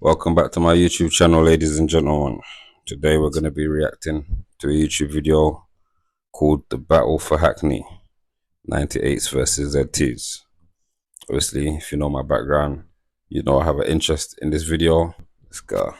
Welcome back to my YouTube channel, ladies and gentlemen. Today we're going to be reacting to a YouTube video called The Battle for Hackney 98s versus ZTs. Obviously, if you know my background, you know I have an interest in this video. Let's go.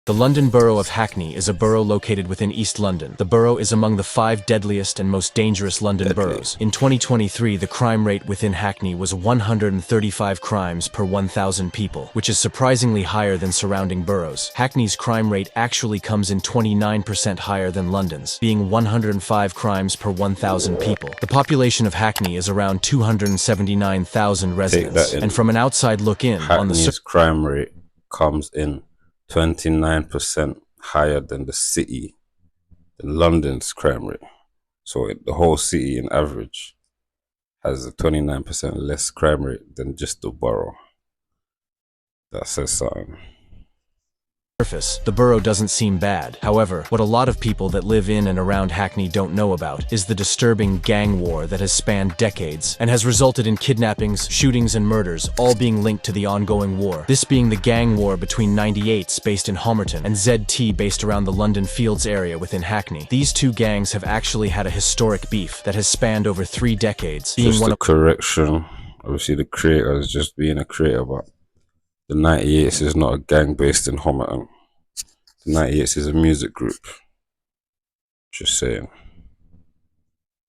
The London Borough of Hackney is a borough located within East London. The borough is among the 5 deadliest and most dangerous London boroughs. In 2023, the crime rate within Hackney was 135 crimes per 1,000 people, which is surprisingly higher than surrounding boroughs. Hackney's crime rate actually comes in 29% higher than London's, being 105 crimes per 1,000 people. The population of Hackney is around 279,000 residents, and from an outside look in, Hackney's crime rate comes in 29% higher than the city, than London's crime rate. So the whole city in average has a 29% less crime rate than just the borough. That says something. Surface, the borough doesn't seem bad. However, what a lot of people that live in and around Hackney don't know about is the disturbing gang war that has spanned decades and has resulted in kidnappings, shootings, and murders, all being linked to the ongoing war. This being the gang war between 98s based in Homerton and ZT based around the London Fields area within Hackney. These two gangs have actually had a historic beef that has spanned over 3 decades. Just a correction, obviously the creator is just being a creator, but the 98s is not a gang based in Homerton. The 98s is a music group. Just saying.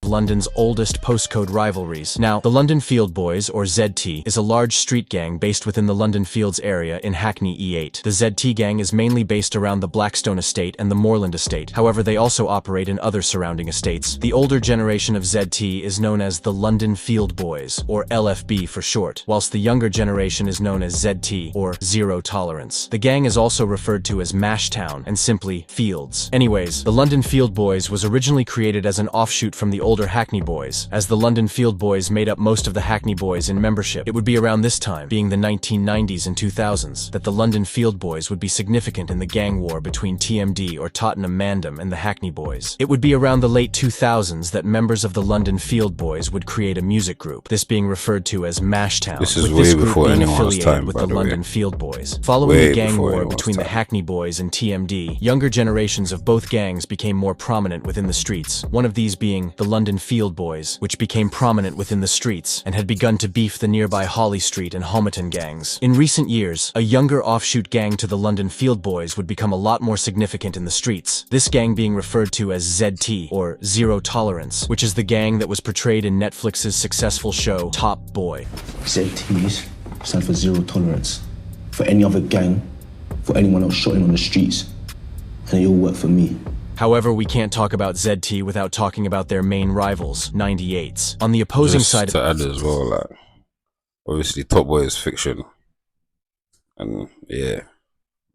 London's oldest postcode rivalries. Now, the London Field Boys, or ZT, is a large street gang based within the London Fields area in Hackney E8. The ZT gang is mainly based around the Blackstone estate and the Moorland estate. However, they also operate in other surrounding estates. The older generation of ZT is known as the London Field Boys, or LFB for short, whilst the younger generation is known as ZT, or Zero Tolerance. The gang is also referred to as Mashtown and simply Fields. Anyways, the London Field Boys was originally created as an offshoot from the older Hackney Boys, as the London Field Boys made up most of the Hackney Boys in membership. It would be around this time, being the 1990s and 2000s, that the London Field Boys would be significant in the gang war between TMD or Tottenham Mandem and the Hackney Boys. It would be around the late 2000s that members of the London Field Boys would create a music group, this being referred to as Mashtown, This is with way this group before being anyone's affiliated time, with by the the way. London Field Boys. Following Way the gang before war anyone's between the time. Hackney Boys and TMD, younger generations of both gangs became more prominent within the streets, one of these being the London Field Boys, which became prominent within the streets and had begun to beef the nearby Holly Street and Homerton gangs. In recent years, a younger offshoot gang to the London Field Boys would become a lot more significant in the streets, this gang being referred to as ZT, or Zero Tolerance, which is the gang that was portrayed in Netflix's successful show Top Boy. ZTs stand for Zero Tolerance. For any other gang, for anyone else shotting on the streets, and they all work for me. However, we can't talk about ZT without talking about their main rivals, 98s. On the opposing Just side to add as well, like, obviously Top Boy is fiction, and yeah,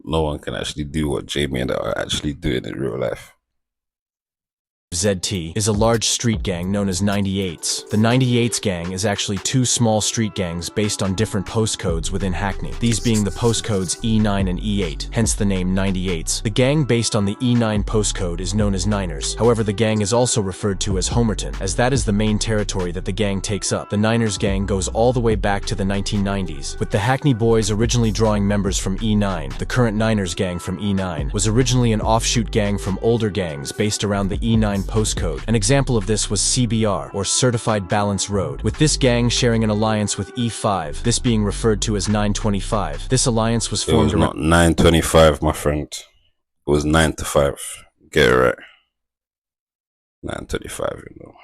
no one can actually do what Jamie and I are actually doing in real life. ZT is a large street gang known as 98s. The 98s gang is actually 2 small street gangs based on different postcodes within Hackney, these being the postcodes E9 and E8, hence the name 98s. The gang based on the E9 postcode is known as Niners. However, the gang is also referred to as Homerton, as that is the main territory that the gang takes up. The Niners gang goes all the way back to the 1990s, with the Hackney Boys originally drawing members from E9. The current Niners gang from E9 was originally an offshoot gang from older gangs based around the E9 postcode. An example of this was CBR, or Certified Balance Road, with this gang sharing an alliance with E5, this being referred to as 925. This alliance was It formed was not 925, my friend. It was 9 to 5. Get it right. 9:35, you know.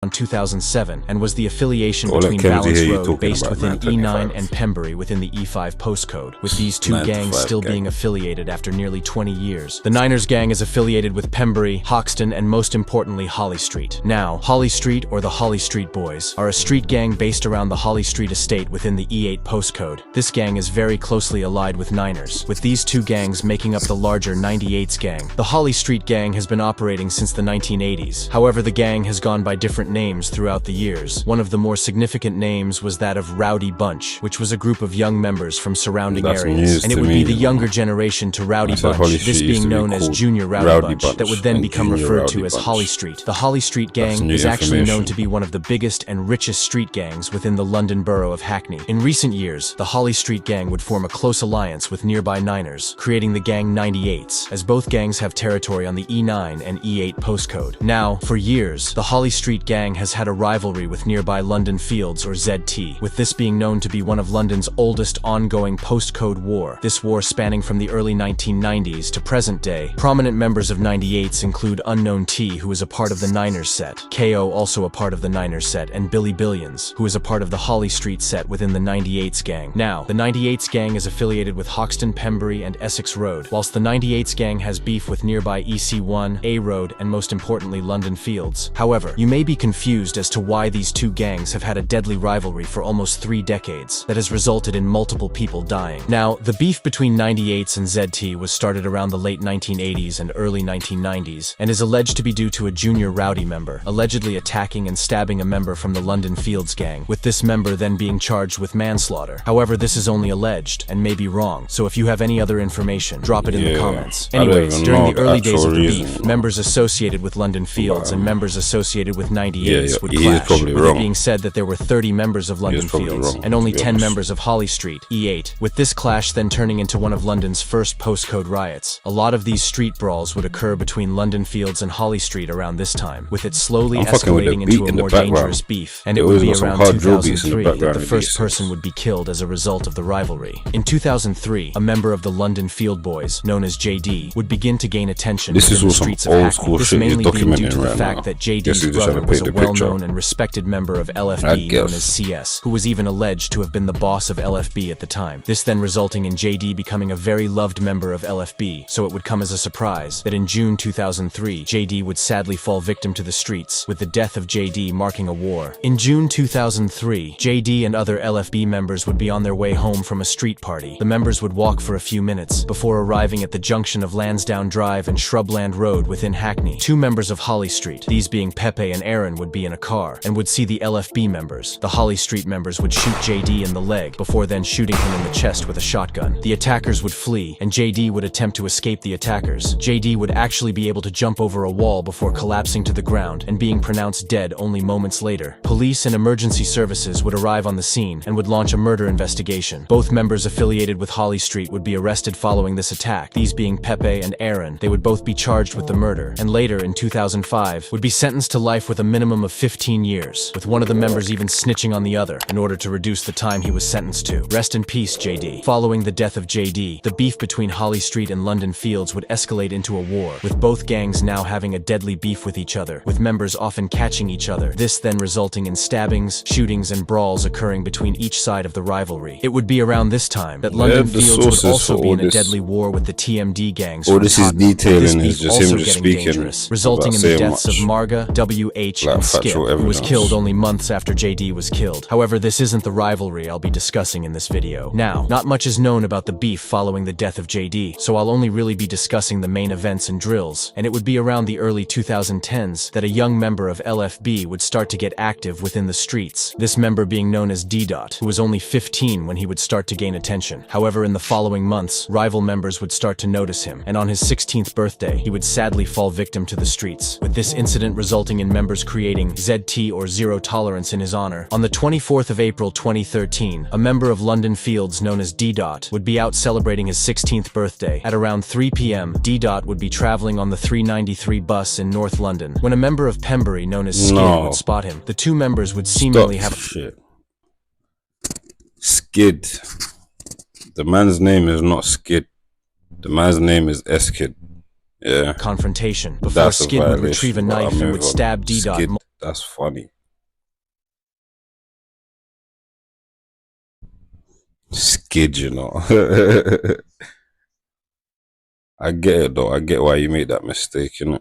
in 2007 and was the affiliation Well, between Kenzie Balance here, you Road talking based about within 925. E9 and Pembury within the E5 postcode, with these two 9 to gangs 5 still gang. being affiliated after nearly 20 years. The Niners gang is affiliated with Pembury, Hoxton, and most importantly Holly Street. Now, Holly Street, or the Holly Street Boys, are a street gang based around the Holly Street estate within the E8 postcode. This gang is very closely allied with Niners, with these two gangs making up the larger 98s gang. The Holly Street gang has been operating since the 1980s. However, the gang has gone by different names throughout the years. One of the more significant names was that of Rowdy Bunch, which was a group of young members from surrounding areas. And it would be the younger generation to Rowdy Bunch, this being known as Junior Rowdy Bunch, that would then become referred to as Holly Street. The Holly Street gang is actually known to be one of the biggest and richest street gangs within the London borough of Hackney. In recent years, the Holly Street gang would form a close alliance with nearby Niners, creating the Gang 98s, as both gangs have territory on the E9 and E8 postcode. Now, for years, the Holly Street gang has had a rivalry with nearby London Fields or ZT, with this being known to be one of London's oldest ongoing postcode war, this war spanning from the early 1990s to present day. Prominent members of 98s include Unknown T, who is a part of the Niners set, KO also a part of the Niners set, and Billy Billions, who is a part of the Holly Street set within the 98s gang. Now, the 98s gang is affiliated with Hoxton Pembury and Essex Road, whilst the 98s gang has beef with nearby EC1, A Road, and most importantly London Fields. However, you may be confused as to why these two gangs have had a deadly rivalry for almost 3 decades that has resulted in multiple people dying. Now, the beef between 98s and ZT was started around the late 1980s and early 1990s, and is alleged to be due to a junior rowdy member allegedly attacking and stabbing a member from the London Fields gang, with this member then being charged with manslaughter. However, this is only alleged and may be wrong, so if you have any other information, drop it in the comments. Anyways, during the early days of the beef, members associated with London Fields and members associated with 98s would clash, with it being said that there were 30 members of London Fields and only 10 members of Holly Street, E8, with this clash then turning into one of London's first postcode riots. A lot of these street brawls would occur between London Fields and Holly Street around this time, with it slowly escalating into a more dangerous beef, and it would be around 2003 that the first person would be killed as a result of the rivalry. In 2003, a member of the London Field Boys, known as JD, would begin to gain attention in the streets of Hackney. This mainly being due to the fact that JD's brother was a well-known and respected member of LFB known as CS, who was even alleged to have been the boss of LFB at the time. This then resulting in JD becoming a very loved member of LFB, so it would come as a surprise that in June 2003, JD would sadly fall victim to the streets, with the death of JD marking a war. In June 2003, JD and other LFB members would be on their way home from a street party. The members would walk for a few minutes before arriving at the junction of Lansdowne Drive and Shrubland Road within Hackney. 2 members of Holly Street, these being Pepe and Aaron, would be in a car and would see the LFB members. The Holly Street members would shoot JD in the leg before then shooting him in the chest with a shotgun. The attackers would flee and JD would attempt to escape the attackers. JD would actually be able to jump over a wall before collapsing to the ground and being pronounced dead only moments later. Police and emergency services would arrive on the scene and would launch a murder investigation. Both members affiliated with Holly Street would be arrested following this attack, these being Pepe and Aaron. They would both be charged with the murder, and later in 2005 would be sentenced to life with a minimum of 15 years, with one of the members even snitching on the other in order to reduce the time he was sentenced to. Rest in peace, JD. Following the death of JD, the beef between Holly Street and London Fields would escalate into a war, with both gangs now having a deadly beef with each other, with members often catching each other, this then resulting in stabbings, shootings, and brawls occurring between each side of the rivalry. It would be around this time that London Fields would also be in a deadly war with the TMD gangs. All this is detailing is just him just speaking, dangerous, resulting in the deaths of Marga, WH, and Skip, who was killed only months after JD was killed. However, this isn't the rivalry I'll be discussing in this video. Now, not much is known about the beef following the death of JD, so I'll only really be discussing the main events and drills, and it would be around the early 2010s that a young member of LFB would start to get active within the streets, this member being known as DDot, who was only 15 when he would start to gain attention. However, in the following months, rival members would start to notice him, and on his 16th birthday, he would sadly fall victim to the streets, with this incident resulting in members creating ZT or Zero Tolerance in his honor. On the 24th of April 2013, a member of London Fields known as DDot would be out celebrating his 16th birthday. At around 3 PM, DDot would be traveling on the 393 bus in North London, when a member of Pembury known as Skid would spot him. The two members would seemingly have Skid. The man's name is not Skid. The man's name is S-Kid. Yeah. Confrontation before Skid would retrieve a knife and would stab DDot. Skid, that's funny. Skid, you know. I get it though. I get why you made that mistake, you know.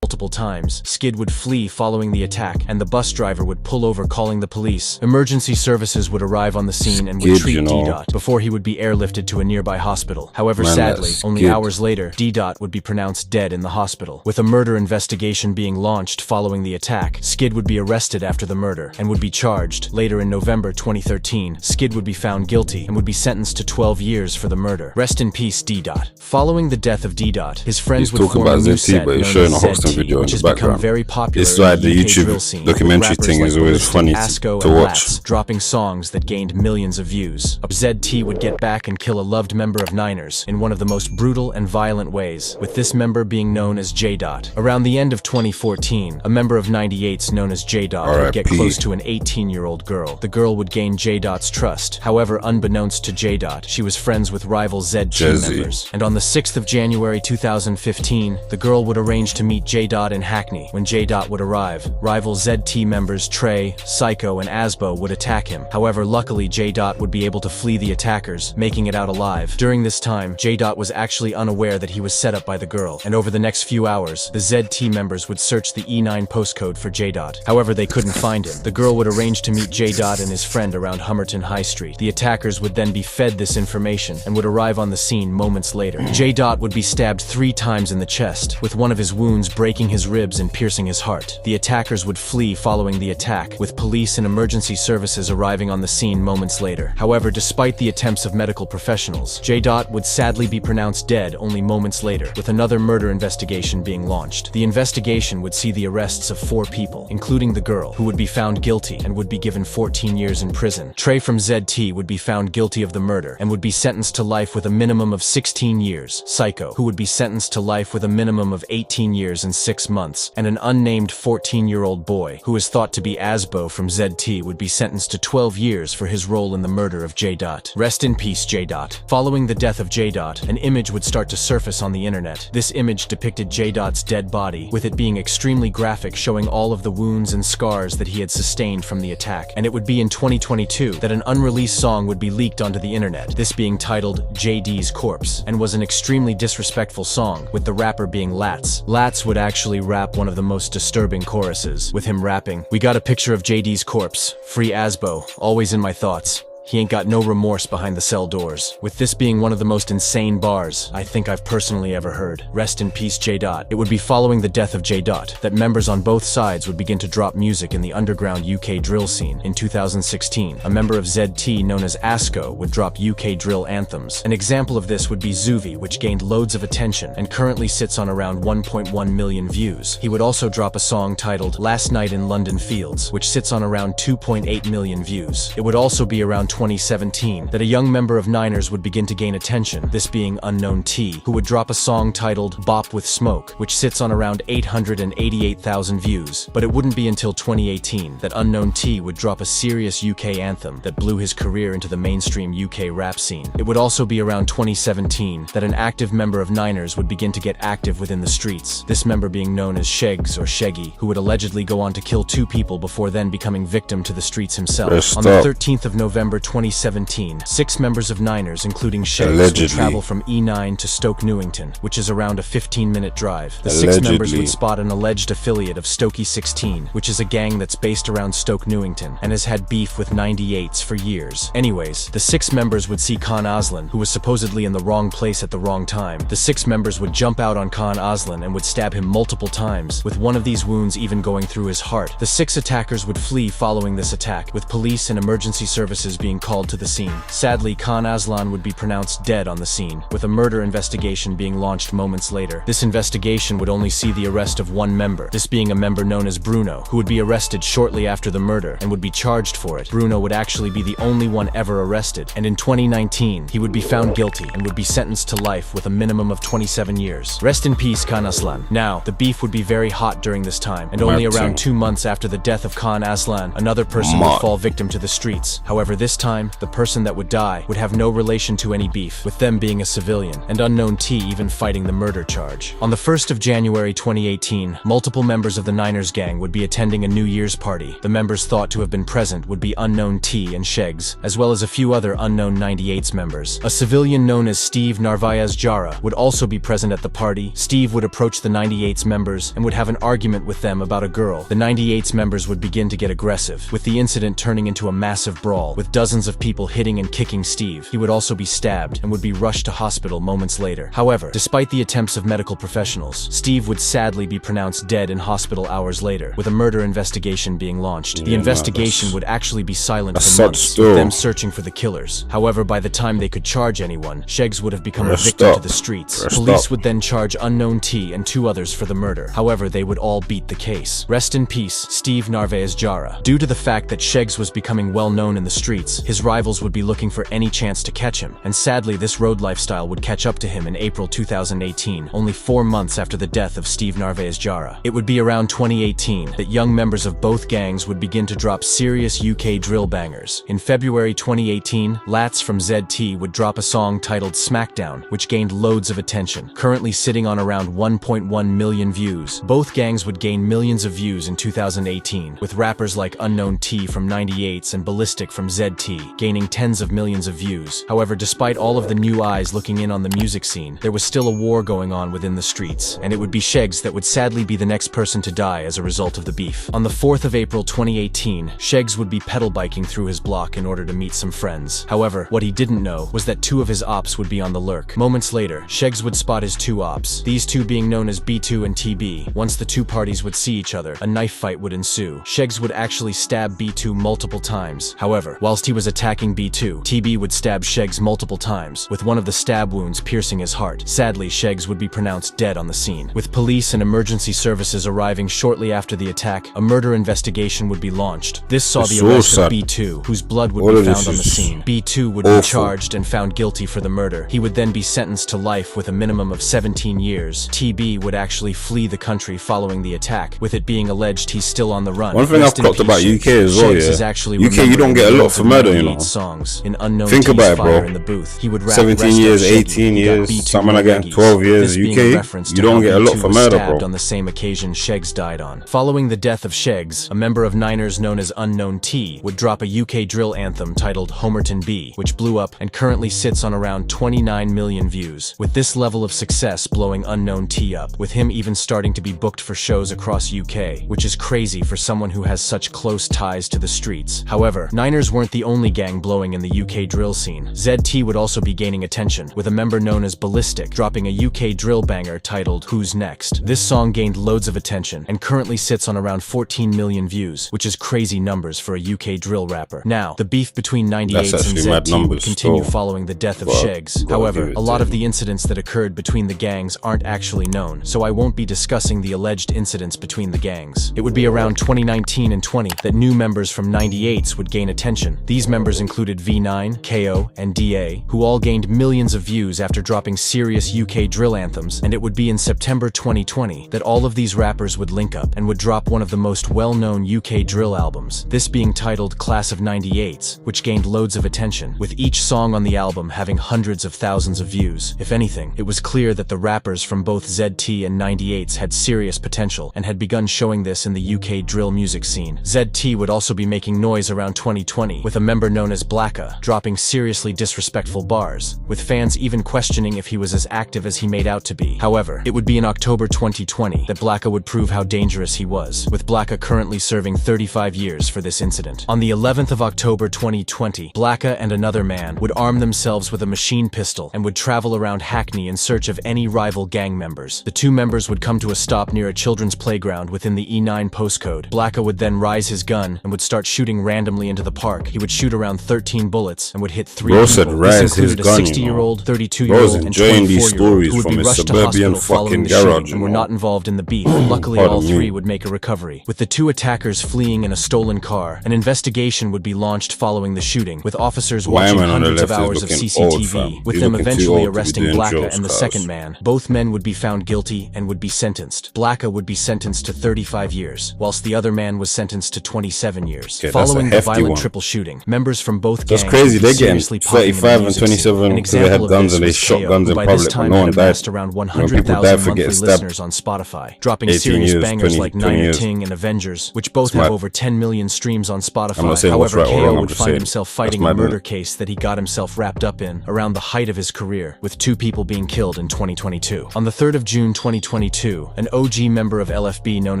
multiple times. Skid would flee following the attack, and the bus driver would pull over calling the police. Emergency services would arrive on the scene and would treat DDot before he would be airlifted to a nearby hospital. However, sadly, only hours later, DDot would be pronounced dead in the hospital. With a murder investigation being launched following the attack, Skid would be arrested after the murder and would be charged. Later in November 2013, Skid would be found guilty and would be sentenced to 12 years for the murder. Rest in peace, DDot. Following the death of DDot, his friends would form a new set known as ZT, which has become very popular it's why in the UK YouTube drill scene, documentary thing is always funny to watch. Dropping songs that gained millions of views. ZT would get back and kill a loved member of Niners in one of the most brutal and violent ways, with this member being known as Jdot. Around the end of 2014, a member of 98s known as Jdot would get close to an 18-year-old girl. The girl would gain Jdot's trust. However, unbeknownst to Jdot, she was friends with rival ZT members. And on the 6th of January 2015, the girl would arrange to meet Jdot in Hackney. When Jdot would arrive, rival ZT members Trey, Psycho, and Asbo would attack him. However, luckily Jdot would be able to flee the attackers, making it out alive. During this time, Jdot was actually unaware that he was set up by the girl, and over the next few hours, the ZT members would search the E9 postcode for Jdot. However, they couldn't find him. The girl would arrange to meet Jdot and his friend around Hummerton High Street. The attackers would then be fed this information and would arrive on the scene moments later. Jdot would be stabbed 3 times in the chest, with one of his wounds breaking his ribs and piercing his heart. The attackers would flee following the attack, with police and emergency services arriving on the scene moments later. However, despite the attempts of medical professionals, Jdot would sadly be pronounced dead only moments later, with another murder investigation being launched. The investigation would see the arrests of 4 people, including the girl, who would be found guilty and would be given 14 years in prison. Trey from ZT would be found guilty of the murder and would be sentenced to life with a minimum of 16 years. Psycho, who would be sentenced to life with a minimum of 18 years and 6 months, and an unnamed 14-year-old boy, who is thought to be Asbo from ZT, would be sentenced to 12 years for his role in the murder of Jdot. Rest in peace, Jdot. Following the death of Jdot, an image would start to surface on the internet. This image depicted Jdot's dead body, with it being extremely graphic, showing all of the wounds and scars that he had sustained from the attack. And it would be in 2022 that an unreleased song would be leaked onto the internet, this being titled JD's Corpse, and was an extremely disrespectful song, with the rapper being Lats. Lats would actually rap one of the most disturbing choruses, with him rapping, "We got a picture of JD's corpse, free Asbo, always in my thoughts. He ain't got no remorse behind the cell doors." With this being one of the most insane bars I think I've personally ever heard. Rest in peace, Jdot. It would be following the death of Jdot that members on both sides would begin to drop music in the underground UK drill scene. In 2016, a member of ZT known as Asko would drop UK drill anthems. An example of this would be Zuvi, which gained loads of attention and currently sits on around 1.1 million views. He would also drop a song titled Last Night in London Fields, which sits on around 2.8 million views. It would also be around 2017 that a young member of Niners would begin to gain attention, this being Unknown T, who would drop a song titled Bop with Smoke, which sits on around 888,000 views. But it wouldn't be until 2018 that Unknown T would drop a serious UK anthem that blew his career into the mainstream UK rap scene. It would also be around 2017 that an active member of Niners would begin to get active within the streets, this member being known as Shegz or Sheggy, who would allegedly go on to kill 2 people before then becoming victim to the streets himself. On the 13th of November 2017, 6 members of Niners, including Shegz, would travel from E9 to Stoke Newington, which is around a 15-minute drive. The 6 members would spot an alleged affiliate of Stokey 16, which is a gang that's based around Stoke Newington and has had beef with 98s for years. Anyways, the 6 members would see Kaan Aslan, who was supposedly in the wrong place at the wrong time. The 6 members would jump out on Kaan Aslan and would stab him multiple times, with one of these wounds even going through his heart. The 6 attackers would flee following this attack, with police and emergency services being called to the scene. Sadly, Kaan Aslan would be pronounced dead on the scene, with a murder investigation being launched moments later. This investigation would only see the arrest of 1 member, this being a member known as Bruno, who would be arrested shortly after the murder and would be charged for it. Bruno would actually be the only one ever arrested, and in 2019, he would be found guilty and would be sentenced to life with a minimum of 27 years. Rest in peace, Kaan Aslan. Now, the beef would be very hot during this time, and only around 2 months after the death of Kaan Aslan, another person would fall victim to the streets. However, this time, the person that would die would have no relation to any beef, with them being a civilian, and unknown T even fighting the murder charge. On the 1st of January 2018, multiple members of the Niners gang would be attending a New Year's party. The members thought to have been present would be unknown T and Shegz, as well as a few other unknown 98s members. A civilian known as Steve Narvaez-Jara would also be present at the party. Steve would approach the 98s members and would have an argument with them about a girl. The 98s members would begin to get aggressive, with the incident turning into a massive brawl, with dozens of people hitting and kicking Steve. He would also be stabbed and would be rushed to hospital moments later. However, despite the attempts of medical professionals, Steve would sadly be pronounced dead in hospital hours later, with a murder investigation being launched. The investigation would actually be silent for months, with them searching for the killers. However, by the time they could charge anyone, Shegz would have become a victim to the streets. Police would then charge unknown T and 2 others for the murder. However, they would all beat the case. Rest in peace, Steve Narvaez-Jara. Due to the fact that Shegz was becoming well known in the streets, his rivals would be looking for any chance to catch him, and sadly this road lifestyle would catch up to him in April 2018, only 4 months after the death of Steve Narvaez-Jara. It would be around 2018 that young members of both gangs would begin to drop serious UK drill bangers. In February 2018, Lats from ZT would drop a song titled Smackdown, which gained loads of attention, currently sitting on around 1.1 million views. Both gangs would gain millions of views in 2018, with rappers like Unknown T from 98s and Ballistic from ZT gaining tens of millions of views. However, despite all of the new eyes looking in on the music scene, there was still a war going on within the streets, and it would be Shegz that would sadly be the next person to die as a result of the beef. On the 4th of April 2018, Shegz would be pedal biking through his block in order to meet some friends. However, what he didn't know was that 2 of his ops would be on the lurk. Moments later, Shegz would spot his 2 ops, these 2 being known as B2 and TB. Once the 2 parties would see each other, a knife fight would ensue. Shegz would actually stab B2 multiple times. However, whilst he was attacking B2, TB would stab Shegz multiple times, with one of the stab wounds piercing his heart. Sadly, Shegz would be pronounced dead on the scene. With police and emergency services arriving shortly after the attack, a murder investigation would be launched. This saw the arrest of B2, whose blood would be found on the scene. B2 would be charged and found guilty for the murder. He would then be sentenced to life with a minimum of 17 years. TB would actually flee the country following the attack, with it being alleged he's still on the run. One thing I've clocked about UK as well, yeah. UK, you don't get a lot for murder, you know. Songs in Unknown Think about it, bro. In the booth. He would rap 17 years, 18 years, some are getting 12 years. UK, you don't get a lot for murder, bro. On the same occasion Shegz died on. Following the death of Shegz, a member of Niners known as Unknown T would drop a UK drill anthem titled Homerton B, which blew up and currently sits on around 29 million views. With this level of success blowing Unknown T up, with him even starting to be booked for shows across UK, which is crazy for someone who has such close ties to the streets. However, Niners weren't the only gang blowing in the UK drill scene. ZT would also be gaining attention, with a member known as Ballistic dropping a UK drill banger titled Who's Next. This song gained loads of attention and currently sits on around 14 million views, which is crazy numbers for a UK drill rapper. Now, the beef between 98s and ZT would continue following the death of Shegz. However, a lot of the incidents that occurred between the gangs aren't actually known, so I won't be discussing the alleged incidents between the gangs. It would be around 2019 and 20 that new members from 98s would gain attention. These members included V9, KO, and DA, who all gained millions of views after dropping serious UK drill anthems, and it would be in September 2020 that all of these rappers would link up and would drop one of the most well-known UK drill albums, this being titled Class of 98s, which gained loads of attention, with each song on the album having hundreds of thousands of views. If anything, it was clear that the rappers from both ZT and 98s had serious potential and had begun showing this in the UK drill music scene. ZT would also be making noise around 2020, with a member known as Blacka dropping seriously disrespectful bars, with fans even questioning if he was as active as he made out to be. However, it would be in October 2020 that Blacka would prove how dangerous he was, with Blacka currently serving 35 years for this incident. On the 11th of October 2020, Blacka and another man would arm themselves with a machine pistol and would travel around Hackney in search of any rival gang members. The 2 members would come to a stop near a children's playground within the E9 postcode. Blacka would then rise his gun and would start shooting randomly into the park. He would shoot around 13 bullets and would hit 3 people. This included a 60-year-old, 32-year-old, and 24-year-old who would be rushed to hospital following the shooting and were not involved in the beef. Luckily, all 3 would make a recovery. With the 2 attackers fleeing in a stolen car, an investigation would be launched following the shooting, with officers watching hundreds of hours of CCTV, with them eventually arresting Blacka and the second man. Both men would be found guilty and would be sentenced. Blacka would be sentenced to 35 years, whilst the other man was sentenced to 27 years. Following the violent triple shooting, Members from both That's gangs crazy. would be They're getting seriously popping in the 35 and music scene. 27 An because they had example of guns this and they was shot KO, guns who in by this public, but time no had one died. amassed around When people die 100,000 for monthly getting stabbed. listeners on Spotify, dropping 18 serious years, bangers 20 like 20 Niner years. Ting and Avengers, which both That's have mad. over 10 million streams on Spotify. I'm not saying what's However, right or KO wrong, I'm would just find saying. himself That's fighting a mad, murder man. case that he got himself wrapped up in around the height of his career, with 2 people being killed in 2022. On the 3rd of June 2022, an OG member of LFB known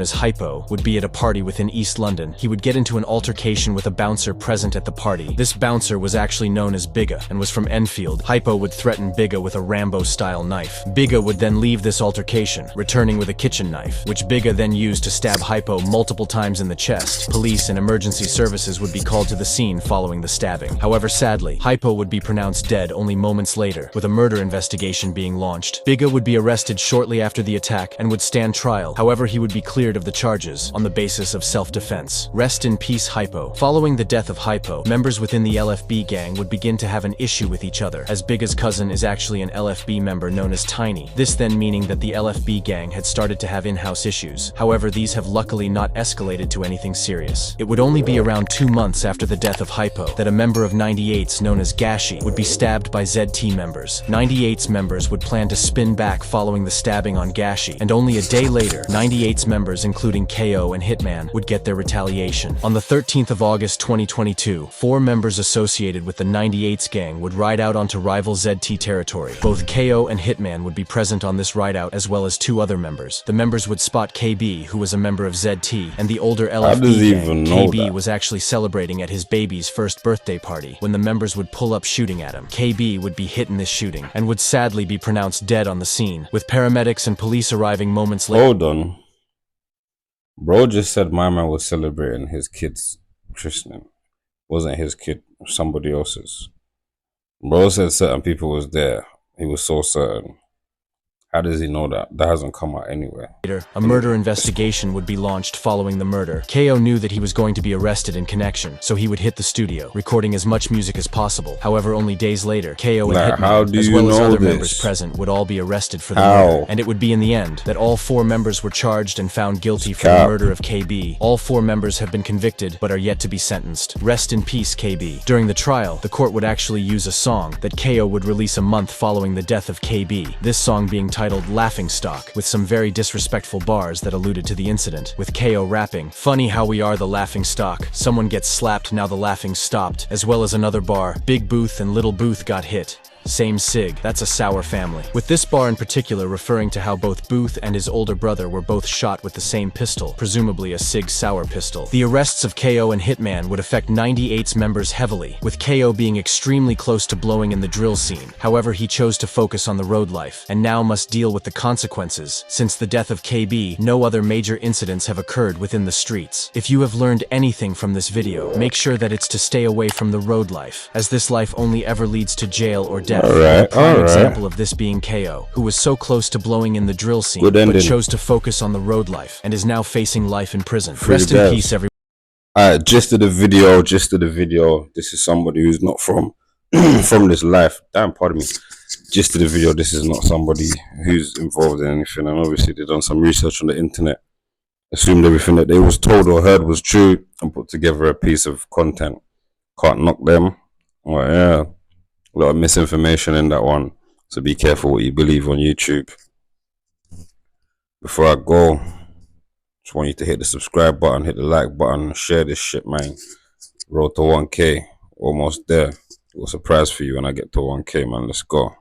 as Hypo would be at a party within East London. He would get into an altercation with a bouncer present at the party. This bouncer was actually known as Bigga and was from Enfield. Hypo would threaten Bigga with a Rambo-style knife. Bigga would then leave this altercation, returning with a kitchen knife, which Bigga then used to stab Hypo multiple times in the chest. Police and emergency services would be called to the scene following the stabbing. However, sadly, Hypo would be pronounced dead only moments later, with a murder investigation being launched. Bigga would be arrested shortly after the attack and would stand trial. However, he would be cleared of the charges on the basis of self-defense. Rest in peace, Hypo. Following the death of Hypo, members within the LFB gang would begin to have an issue with each other, as Bigga's cousin is actually an LFB member known as Tiny. This then meaning that the LFB gang had started to have in-house issues. However, these have luckily not escalated to anything serious. It would only be around 2 months after the death of Hypo that a member of 98s known as Gashi would be stabbed by ZT members. 98s members would plan to spin back following the stabbing on Gashi, and only a day later, 98s members including KO and Hitman would get their retaliation. On the 13th of August 2022, 4 members associated with the 98s gang would ride out onto rival ZT territory. Both KO and Hitman would be present on this ride out, as well as 2 other members. The members would spot KB, who was a member of ZT, and the older LFB gang. KB was actually celebrating at his baby's first birthday party when the members would pull up shooting at him. KB would be hit in this shooting and would sadly be pronounced dead on the scene, with paramedics and police arriving moments later. Hold on. Bro just said my man was celebrating his kid's christening. Wasn't his kid, somebody else's. Bro said certain people was there. He was so certain. How does he know that? That hasn't come out anywhere. A murder investigation would be launched following the murder. KO knew that he was going to be arrested in connection, so he would hit the studio, recording as much music as possible. However, only days later, KO and Hitman, as well as other members present, would all be arrested for the murder. And it would be in the end that all 4 members were charged and found guilty for the murder of KB. All 4 members have been convicted, but are yet to be sentenced. Rest in peace, KB. During the trial, the court would actually use a song that KO would release a month following the death of KB. This song being titled Laughing Stock, with some very disrespectful bars that alluded to the incident, with KO rapping, "Funny how we are the laughing stock. Someone gets slapped, now the laughing stopped," as well as another bar, "Big Booth and Little Booth got hit. Same sig, that's a sour family." With this bar in particular referring to how both Booth and his older brother were both shot with the same pistol, presumably a Sig Sauer pistol. The arrests of KO and Hitman would affect 98's members heavily, with KO being extremely close to blowing in the drill scene. However, he chose to focus on the road life, and now must deal with the consequences. Since the death of KB, no other major incidents have occurred within the streets. If you have learned anything from this video, make sure that it's to stay away from the road life, as this life only ever leads to jail or death. A prime example of this being KO, who was so close to blowing in the drill scene, but chose to focus on the road life, and is now facing life in prison. Rest in peace, everyone. Alright, gist of the video. This is somebody who's not from from this life. Damn, pardon me. Gist of the video, this is not somebody who's involved in anything, and obviously they done some research on the internet, assumed everything that they was told or heard was true, and put together a piece of content. Can't knock them. Well, yeah. A lot of misinformation in that one, so be careful what you believe on YouTube. Before I go, just want you to hit the subscribe button, hit the like button, share this shit, man. Road to 1K, almost there. Got a surprise for you when I get to 1K, man. Let's go.